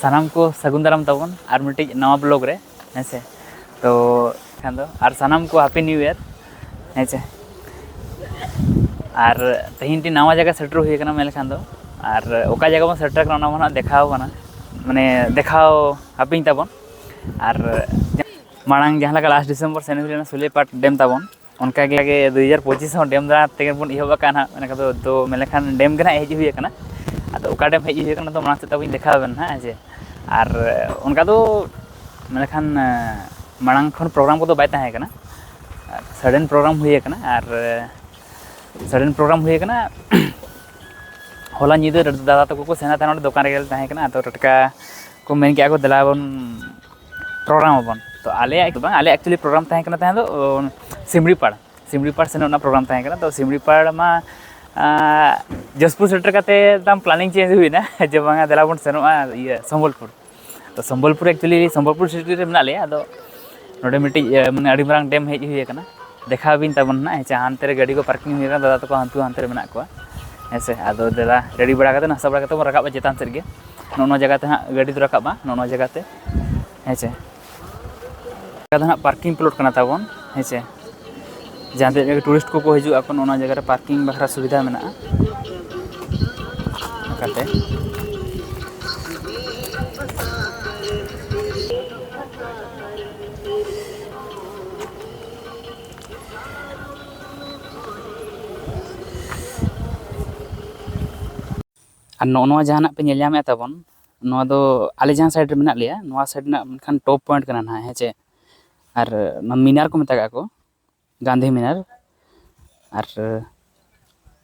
सानाम को सगुन दाराम ताबन और मिट्टी नवा ब्लॉग रे हेसे तो खान दो और सानाम को हैप्पी न्यू ईयर हेसे और तेहन टी नवा जगह सेटर हुई कना मेल खान दो और ओका जगह बन सेटर कना ना देखाव कना माने देखाव हैप्पी ताबन और मांग जहाँ लगा लास्ट डिसेम्बर सेन हुई सुलेपाट डेम ताबन उनका के 2025 डेम दारा तेगे बन इहबा काना माने तो मेले खान डेम गना हेज हुई कना आदो ओका डेम हेज हुई कना तो मानते तब देखाव ना हेजे और उनका तो मेले खान मांग खन प्रोग्राम को तो बाय ताहे कना सडन प्रोग्राम हुई कना और सडन प्रोग्राम हुई कना होला निदे दादा तक को सेना था दुकान रे ताहे कना तो टटका को मेन क्या को दलाबन प्रोग्राम बन तो आले एक्चुअली प्रोग्राम ताहे कना ताहे दो सिमड़ीपाड़ सेना प्रोग्राम ताहे कना तो सिमड़ीपाड़ मा जसपुर सेटर काते दाम प्लानिंग चेंज हुई ना जे बांगा दलाबन सेनोआ ये संबलपुर तो संबलपुर एक्चुअली संबलपुर सिटी रे मेना ले आदो नोडे मिट्टी माने अड़ी मारंग डेम हेज हुई कना देखा बिन तबन ना हेचे हानते रे गाड़ी को पार्किंग हुई कना दादा तको हानते रे मेना को हेसे आदो देला रेडी बड़ा काते नास्ता बड़ा काते रकाब चेतान सेट गे नो जगह ते गाड़ी तो रकाबा नो जगह ते हेचे ना पार्किंग प्लॉट कना ताबन हेचे जहाँ पे टूरिस्ट को हजू अपन जगह पार्किंग बखरा सुविधा में नो जहाँ पे नेलजामे ताबन आले जहाँ साइड में मेना लिया साइड खान टॉप पॉइंट करना ना हेचे और मीनार को मेता को गांधी मीनार और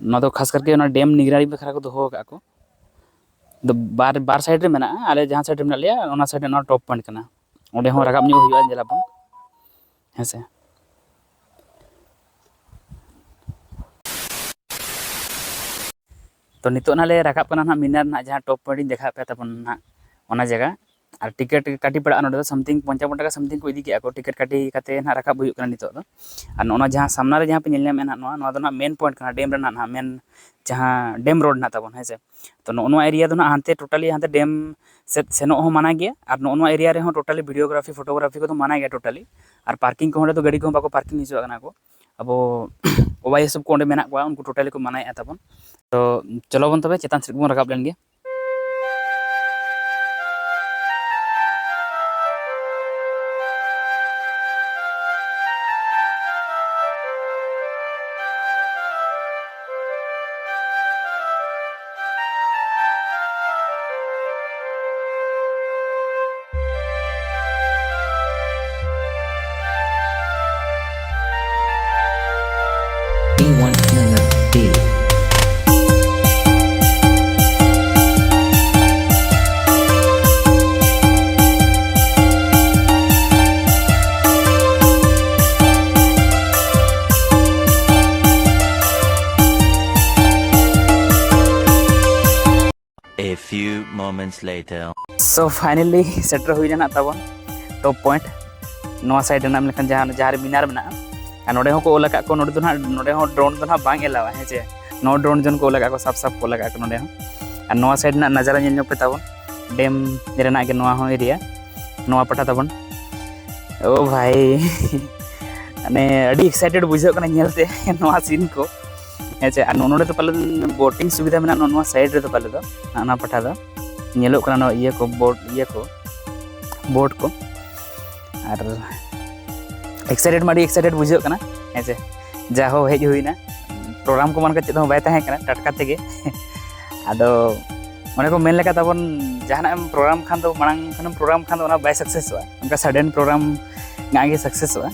ना खास करके डेम निगरानी बखरा को दोहो को तो बार साइड रे मेना आले जहाँ साइड में लिया साइड ना टॉप पॉइंट करना ओंडे हो रकाब न्यू हुआ जलाबन हेसे तो नितो नाले रकाब करना ना मीनार ना जहाँ टॉप पॉइंट देखा पे तबन ना ओना जगह और टिकट काटी पड़ा ना समथिंग 55 टाका समथिंग को इदी के टिकट काटी काते ना रकाब हुई करना नितो दो और नोना जहाँ सामना रे जहाँ पे नेल में ना मेन पॉइंट करना डेम रे ना मेन जहाँ डेम रोड ना तबन हेसे तो नो एरिया दो ना हानते टोटली हानते डेम सेनो हो माना गया और नो एरिया रे हो टोटली वीडियोग्राफी फोटोग्राफी को तो माना गया टोटली और पार्किंग को तो गाड़ी को बाको पार्किंग हिजुआ कना को अब ओवाई सब को मेना को उनको टोटली को माना तबन तो चलो बन तबे चेतान सेट बन रकाब लेन गे A few moments later. So finally सेटर हुई ना तबन टॉप पॉइंट नवा साइड ना लेकिन जहाँ मीनार में नोडे हो को लगा को नोडे तो नोडे हो ड्रोन तो ना बांग एलावा हेचे नो ड्रोन जन को लगा को साफ को लगा को नोडे हो और नवा साइड ना नजारा नेल पे तबन डेम रेना के नवा हो एरिया नवा पटा तबन ओ भाई अने अडी एक्साइटेड बुझो कना नेलते नवा सीन को हेचे और नोडे तो पले बोटिंग सुविधा में ना साइड रे तो पले दो ना पटा दो नेलो कना ये को बोट को और एक्साइटेड माडी एक्साइटेड बुझो कना हेचे जा हो हेज हुईना प्रोग्राम को मन के चेत हो बाय ताहे कना टटका तेगे आदो माने को मेन लेका तबन जहाना प्रोग्राम खान दो मांग खान प्रोग्राम खान दो ना बाय सक्सेस हुआ उनका सडन प्रोग्राम गागे सक्सेस हुआ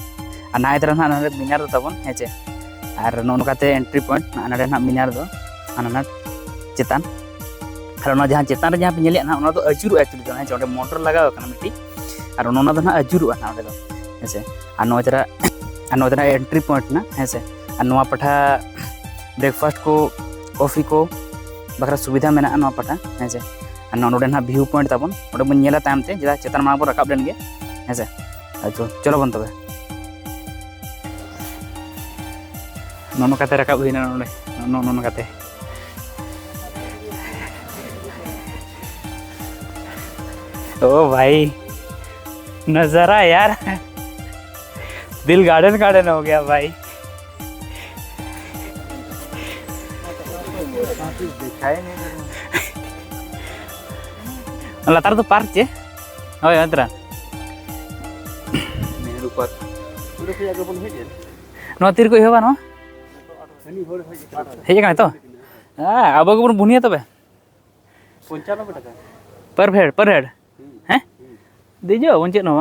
और नाय तरह ना मीनार दो तबन हेचे और नोनकाते एंट्री पॉइंट ना ना मीनार दो ना चेतान और जहाँ चेतान रे जहाँ पे नेले ना तो अचुर एक्चुअली जो हेचे मोटर लगाव कना मिट्टी और ना तो ना अचुर ना दो हेसे और नोजरा एंट्री पॉइंट ना हेसे और नवा पठा ब्रेकफास्ट को कॉफी को बखरा सुविधा मेना नवा पठा हेसे और नोडे ना व्यू पॉइंट ताबन ओडे बन नेला तायम ते जदा चेतान मा बो रकाब लेन गे हेसे तो चलो बन तबे नोनो काते रकाब हुईना नोडे नोनो काते ओ भाई नजारा यार, दिल गार्डन गार्डन हो गया भाई। लातार तो पार्क चे होय अतरा नेहरू पार्क उरे से आगे बोल हेजे नो तीर को हेबा नो हेजे काने तो अब को बुनिया तबे 95 টাকা पर हेड हैं दिजो वंचे नो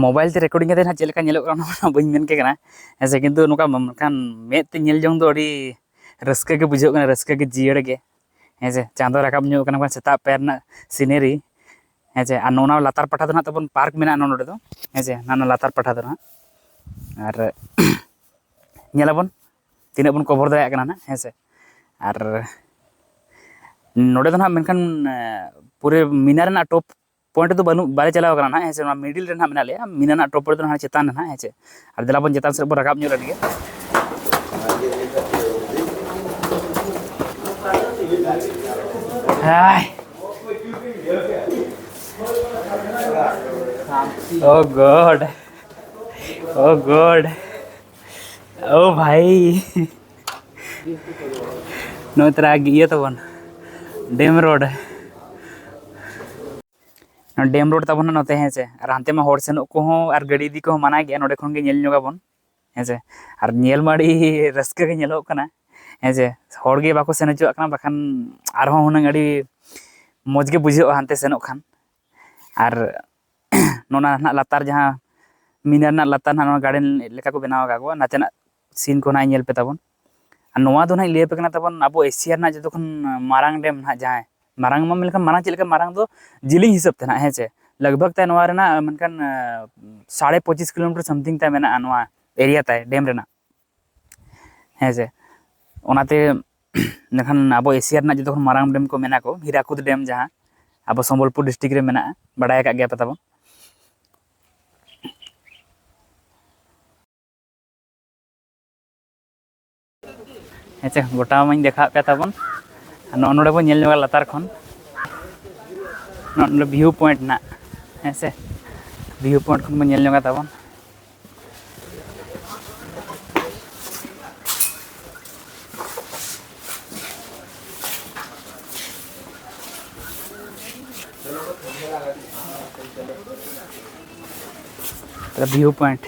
मोबाइल ते रिकॉर्डिंग करते ना चेलका नेलो करना बइन मेन के कना ऐसे किंतु नुका खान मेद ते नेल जंग दो अडी रस्के के बुझो कना, रस्के के जियड़ के ऐसे चांदो राकाब न्यू कना सेता पैर ना सीनरी ऐसे आ नोना लातार पठा दो ना तबन पार्क मेना नोडे दो ऐसे नाना लातार पठा दो ना और नेलाबन तिना बन कवर दाया कना ना ऐसे और नोडे दो ना मेनखान पूरे मीनार ना टॉप पॉइंट तो बनू बारे चलाव कना ना ऐसे मिडिल रे ना मेना ले मीना ना टॉप पर तो ना चेतान ना ऐसे और दिलाबन चेतान से बन राकाब न्यू लगे हाय ओ गॉड ओ भाई नोतरा ये तो बन डेम रोड तबन नोते हैं से और हानते में होड़ सेनो को हो और गाड़ी दी को मना गया नोडे खन के नेल न्योगा बन ऐसे और नेल माड़ी रस्के के नेलो कना ऐसे होड़ गे बाको सेन जो कना बखान आर हो हुना गाड़ी मौज के बुझो हानते सेनो खान और नोना ना लातार जहां मीनार ना लातार ना गार्डन लेका को बनावा गागो नातेना सीन को ना नेल पे तबन और नोवा दो ना ले पे कना तबन अबो एशिया ना जतो खन मारांग डेम ना जहां मारांग मा मिलका मारांग चिलका मारांग दो जिलिंग हिसाब ते ना हेचे लगभग ता नोवा रेना मनकन 25.5 किलोमीटर समथिंग ता मेना नोवा एरिया ता डेम रेना हेचे ओनाते नखान अब एशिया ना जो मारांग डेम को मेना को हीराकुद डेम जहां अब सम्बलपुर डिस्ट्रिक्ट रे मेना बड़ाय का गया पता हेचे गोटा माኝ देखा पे तबन नोडे बो नेल न्योगा लातार खन नोडे व्यू पॉइंट ना हेसे व्यू पॉइंट खन बो नेल न्योगा तबन व्यू पॉइंट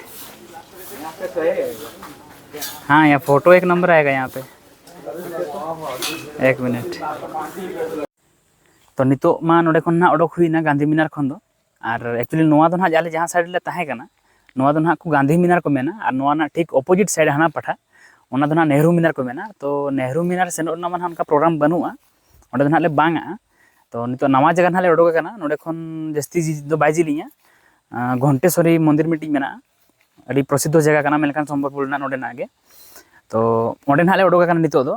हाँ यहाँ फोटो एक नंबर आएगा यहाँ पे एक मिनट तो नितो मा नोडे खन ना ओडोक हुई ना गांधी मीनार खन दो और एक्चुअली नोवा दो ना जाले जहाँ साइड ले ताहे कना नोवा दो ना को गांधी मीनार को मेना और नोवा ना ठीक ऑपोजिट साइड हाना पठा ओना दो ना नेहरू मीनार को मेना तो नेहरू मीनार सेनो ना मन हमका प्रोग्राम बनूआ ओडे दो ना ले बांगा तो नितो नवा जगह ना ले ओडोक कना नोडे खन जस्ती दो बाइजिलिया घंटेश्वरी मंदिर मिटिंग मेना अड़ी प्रसिद्ध जगह कना मेलकान सम्बलपुर ना नोडे नागे तो ओडे ना ले ओडोक कना नितो दो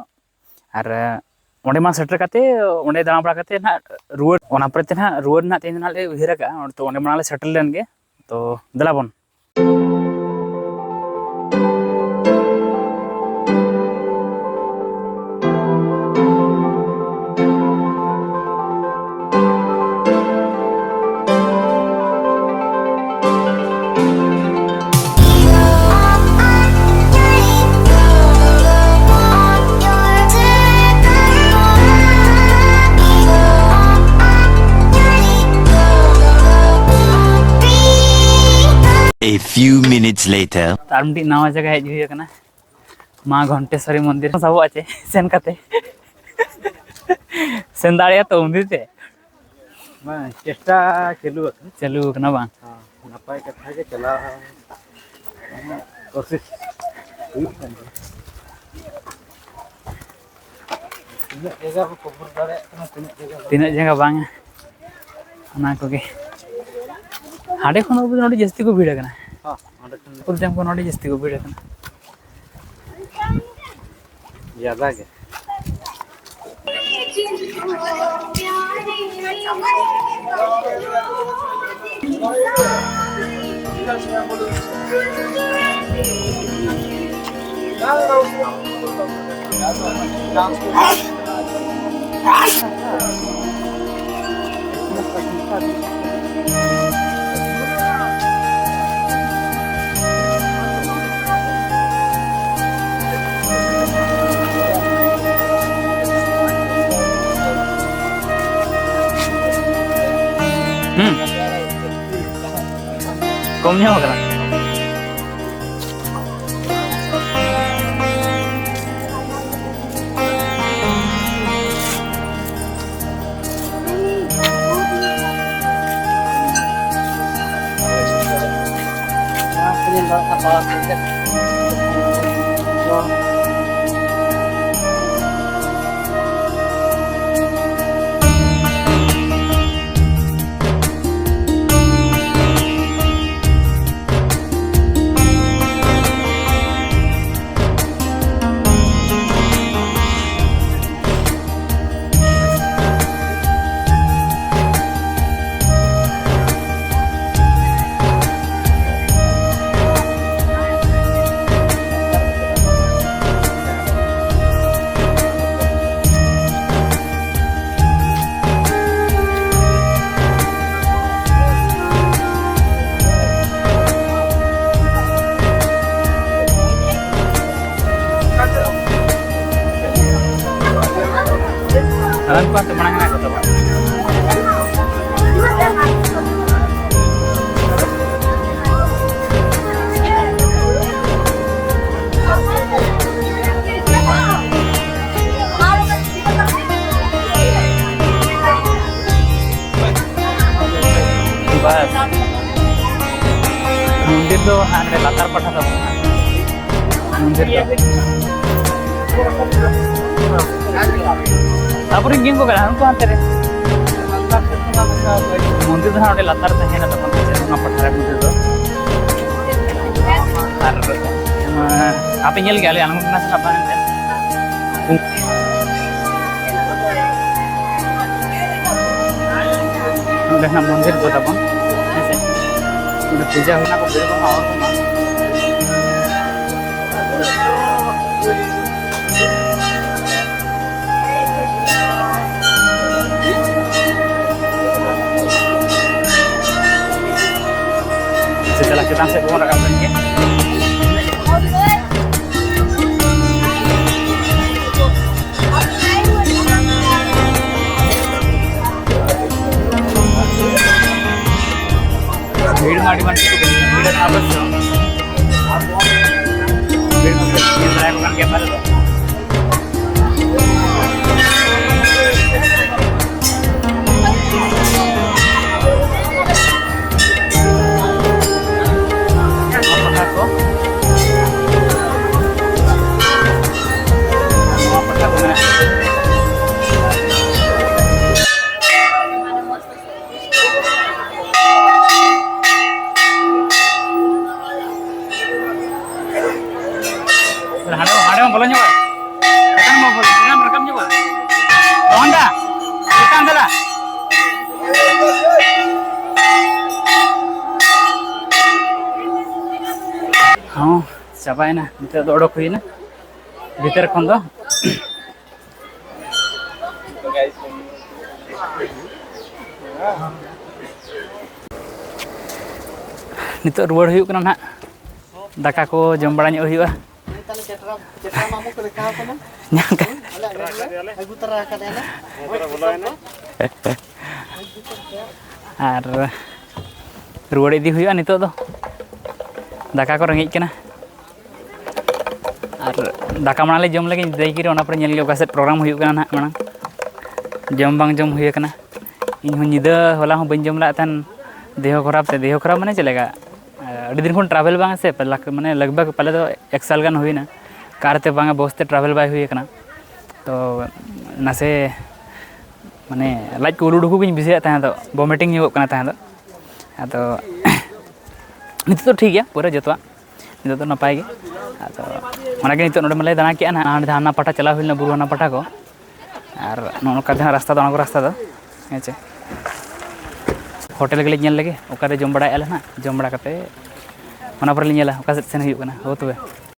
और ओडे मा सेटर काते ओडे दाना बड़ा काते ना रुवर ओना परते ना रुवर ना तेन ना ले उहिरा का तो ओडे मा ले सेटल लेन गे तो दलाबन A few minutes later. तार मिट्टी नवा जगह हेज हुई कना माँ घंटेश्वरी मंदिर सब आचे सेन काते सेन दाड़िया तो उंदी ते मा चेष्टा चलू कना बा हां नपाय कथा के चला कोशिश जगह को कवर दारे तीन जगह बांग ना को के हाडे खन अब नोडी जस्ती को भीड़ कना हां अंडे पुल डेम को नोडी जस्ती को भीड़ कना ज्यादा के कम नहीं होगा Alam ko ito manang ako ito ba? Bas. Mundir to ane latar patha ta. Mundir to. तापर इंगिंग को करा हमको आते रे मंदिर तो हमारे लातार से है ना तो मंदिर से ना पठारे मंदिर तो आप इंगल क्या ले आलम करना सब बांधे उधर ना मंदिर तो तब ऐसे उधर पूजा होना को बेरो और setelah kita saya mau rekam lagi. Video ಮಾಡಿ video apa sih? Video saya bukan kayak mana? Ada mau bolanya pak? Kita mau boleh, kita merekam juga. Honda, kita adalah. हाँ चाबाई ना नित उड़क हुई ना भीतर खन दो नित रुआड़ हुई कना ना दाका को जम बड़ा ᱧᱚᱜ हुआ और रुआड़ इदी हुआ नित दो दाका को रेंगे कना और दाका माले जम लगे दैकी रे पर नेल ओका सेट प्रोग्राम हुई कना ना माना जम बांग जम हुई कना इन हो निदा होला हो बन जम ला तन देह खराब माने चलेगा अड़ी दिन खन ट्रैवल बांग से माने लगभग पहले तो 1 साल गान हुई ना कार ते बांग बस ते ट्रैवल बाय हुई कना तो नासे माने लाइट को उलुडुकु गिन बिसे ता तो वोमिटिंग हो कना ता तो नित तो ठीक है पूरा जतवा नित तो नपाय गे तो माने नित नोडे मले दाना के ना हाना पाटा चला हुइना बुरु हाना पाटा को और नोका जहां रास्ता दो रास्ता हेचे होटल के नेल लगे ओकारे जम बड़ा एल ना जम बड़ा कते ओना पर नेला ओका सेन हुइना हो तबे